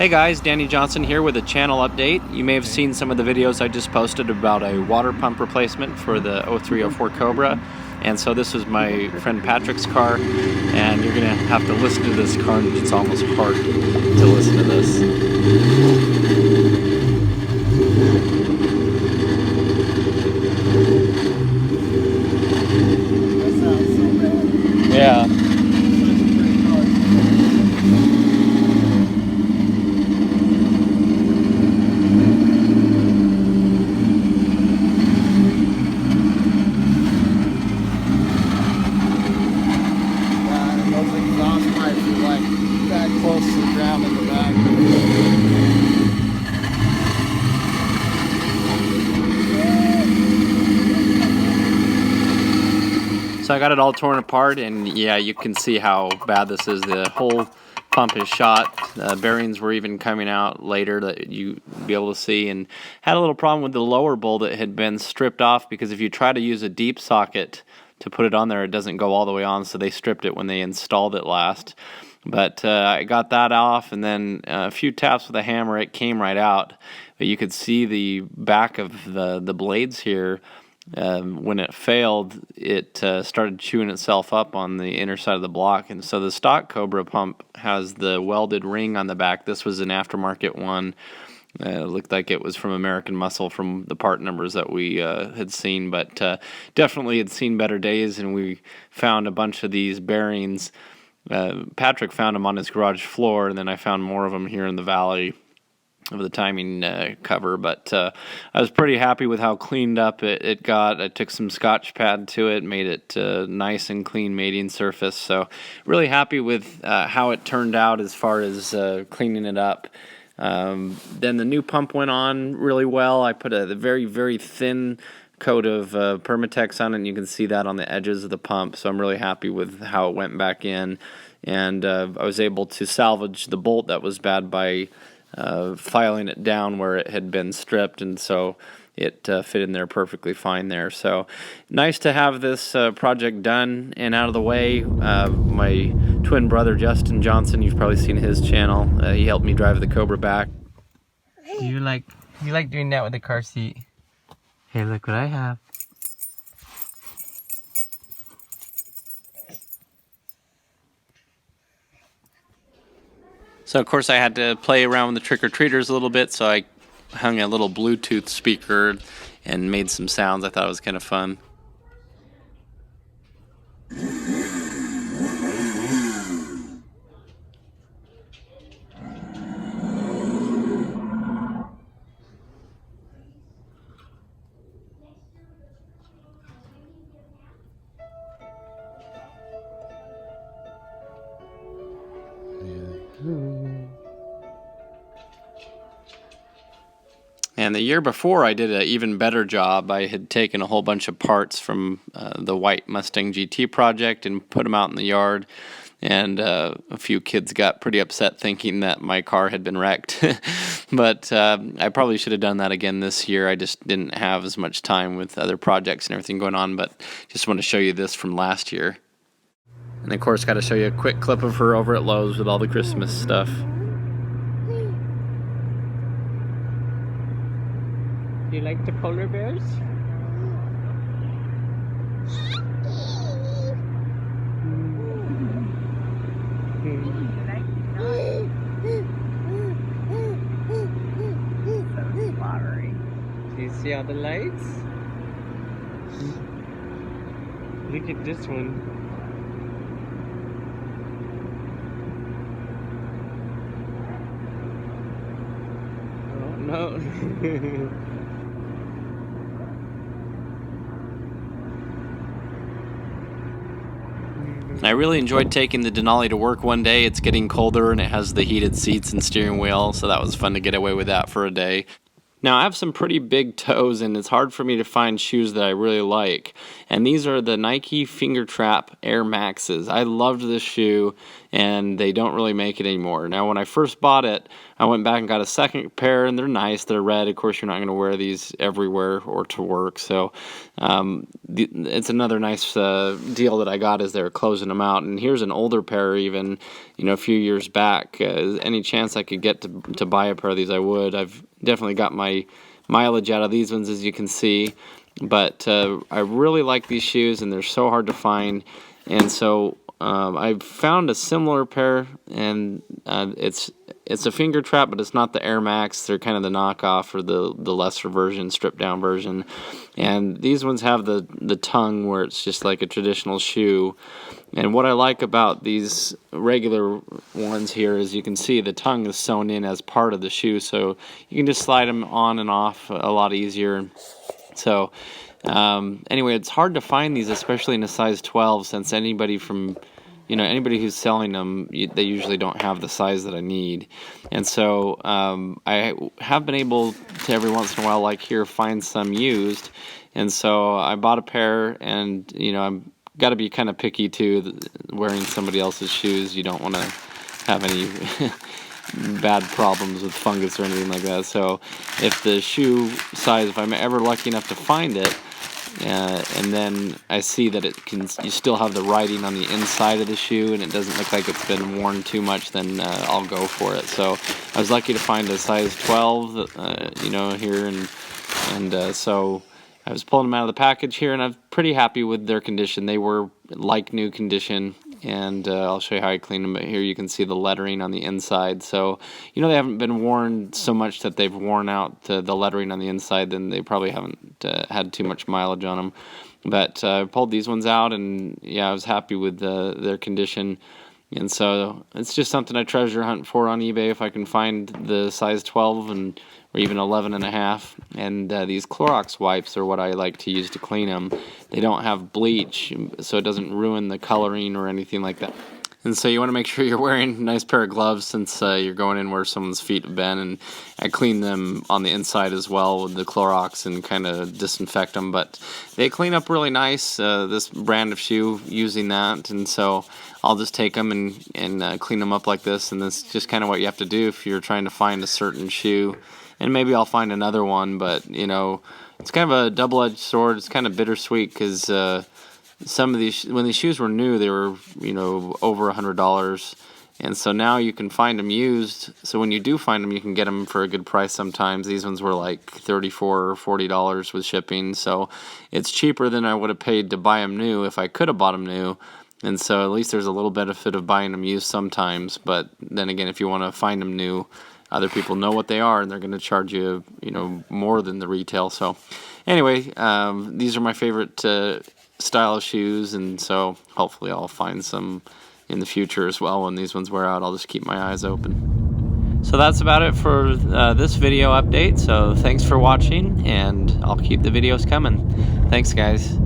Hey guys, Danny Johnson here with a channel update. You may have seen some of the videos I just posted about a water pump replacement for the 0304 Cobra. And so this was my friend Patrick's car, and you're gonna have to listen to this car. It's almost hard to listen to this. That sounds so bad. Yeah. Such a great car. And those exhaust pipes are like that close to the ground in the back. So I got it all torn apart, and yeah, you can see how bad this is. The whole pump is shot. Bearings were even coming out later that you'd be able to see, and had a little problem with the lower bowl that had been stripped off, because if you try to use a deep socket to put it on there, it doesn't go all the way on, so they stripped it when they installed it last. But I got that off, and then a few taps with a hammer, it came right out. But you could see the back of the blades here. When it failed, it started chewing itself up on the inner side of the block. And so the stock Cobra pump has the welded ring on the back. This was an aftermarket one. It looked like it was from American Muscle from the part numbers that we had seen, but definitely had seen better days, and we found a bunch of these bearings. Patrick found them on his garage floor, and then I found more of them here in the valley of the timing cover, but I was pretty happy with how cleaned up it got. I took some Scotch pad to it, made it nice and clean mating surface, so really happy with how it turned out as far as cleaning it up. Then the new pump went on really well. I put a very, very thin coat of Permatex on it, and you can see that on the edges of the pump, so I'm really happy with how it went back in. And I was able to salvage the bolt that was bad by filing it down where it had been stripped, and so it fit in there perfectly fine there. So nice to have this project done and out of the way. My twin brother Justin Johnson, you've probably seen his channel. He helped me drive the Cobra back. You like doing that with the car seat? Hey, look what I have. So of course I had to play around with the trick-or-treaters a little bit, so I hung a little Bluetooth speaker and made some sounds. I thought it was kind of fun. And the year before, I did an even better job. I had taken a whole bunch of parts from the white Mustang GT project and put them out in the yard. And a few kids got pretty upset thinking that my car had been wrecked. But I probably should have done that again this year. I just didn't have as much time with other projects and everything going on. But just want to show you this from last year. And of course, got to show you a quick clip of her over at Lowe's with all the Christmas stuff. Do you like the polar bears? So flowery. Do you see all the lights? Look at this one. Oh no. I really enjoyed taking the Denali to work one day. It's getting colder and it has the heated seats and steering wheel, so that was fun to get away with that for a day. Now I have some pretty big toes, and it's hard for me to find shoes that I really like. And these are the Nike Finger Trap Air Maxes. I loved this shoe. and they don't really make it anymore. Now, when I first bought it, I went back and got a second pair, and they're nice. They're red. Of course, you're not going to wear these everywhere or to work, so it's another nice deal that I got as they were closing them out. And here's an older pair, even a few years back. Any chance I could get to buy a pair of these, I would. I've definitely got my mileage out of these ones, as you can see, but I really like these shoes, and they're so hard to find. And so I found a similar pair, and it's a finger trap, but it's not the Air Max. They're kind of the knockoff, or the lesser version, stripped down version. And these ones have the tongue where it's just like a traditional shoe. And what I like about these regular ones here is you can see the tongue is sewn in as part of the shoe, so you can just slide them on and off a lot easier. So anyway, it's hard to find these, especially in a size 12, since anybody who's selling them, they usually don't have the size that I need. And so I have been able to, every once in a while, like here, find some used. And so I bought a pair, and I'm got to be kind of picky too, wearing somebody else's shoes. You don't want to have any bad problems with fungus or anything like that. So if the shoe size, if I'm ever lucky enough to find it, and then I see that you still have the writing on the inside of the shoe, and it doesn't look like it's been worn too much, then I'll go for it. So I was lucky to find a size 12, here, and so I was pulling them out of the package here, and I'm pretty happy with their condition. They were like new condition, and I'll show you how I cleaned them. But here you can see the lettering on the inside. So, they haven't been worn so much that they've worn out the lettering on the inside. Then they probably haven't had too much mileage on them. But I pulled these ones out, and yeah, I was happy with their condition. And so it's just something I treasure hunt for on eBay if I can find the size 12 or even 11 and a half. And these Clorox wipes are what I like to use to clean them. They don't have bleach, so it doesn't ruin the coloring or anything like that. And so you want to make sure you're wearing a nice pair of gloves, since you're going in where someone's feet have been. And I clean them on the inside as well with the Clorox and kind of disinfect them. But they clean up really nice, this brand of shoe, using that. And so I'll just take them and clean them up like this. And that's just kind of what you have to do if you're trying to find a certain shoe. And maybe I'll find another one, but, it's kind of a double-edged sword. It's kind of bittersweet, because some of these, when these shoes were new, they were, over $100. And so now you can find them used. So when you do find them, you can get them for a good price sometimes. These ones were like $34 or $40 with shipping. So it's cheaper than I would have paid to buy them new if I could have bought them new. And so at least there's a little benefit of buying them used sometimes. But then again, if you want to find them new, other people know what they are, and they're going to charge you, more than the retail. So anyway, these are my favorite style of shoes, and so hopefully I'll find some in the future as well. When these ones wear out, I'll just keep my eyes open. So that's about it for this video update. So thanks for watching, and I'll keep the videos coming. Thanks, guys.